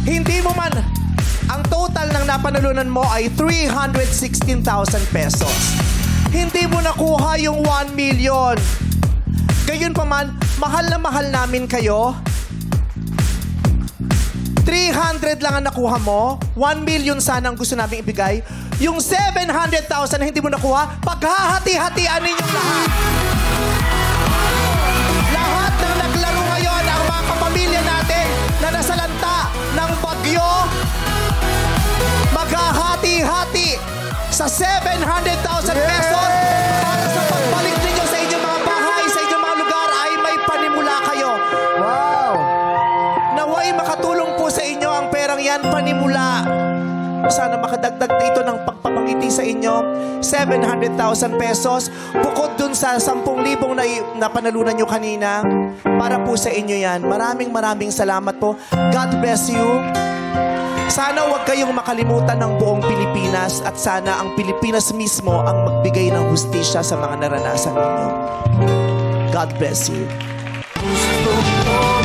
Hindi mo man, ang total ng napanalunan mo ay 316,000 pesos. Hindi mo nakuha yung 1 million. Gayon pa man, mahal na mahal namin kayo. 300 lang ang nakuha mo. 1 million sana ang gusto namin ibigay. Yung 700,000 na hindi mo nakuha, paghahati-hatian ninyong lahat. Lahat ng naglaro ngayon, ang mga kapamilya natin na nasalanta ng bagyo, maghahati-hati sa 700,000 pesos para sa pagbalik ninyo sa inyong mga bahay, sa inyong mga lugar ay may panimula kayo. Wow! Naway makatulong po sa inyo ang perang yan, panimula. Sana makadagdag na ito ng pagpapangiti sa inyo. 700,000 pesos. Bukod dun sa 10,000 na panalunan nyo kanina. Para po sa inyo yan. Maraming salamat po. God bless you. Sana huwag kayong makalimutan ng buong Pilipinas at sana ang Pilipinas mismo ang magbigay ng hustisya sa mga naranasan ninyo. God bless you. Gusto ko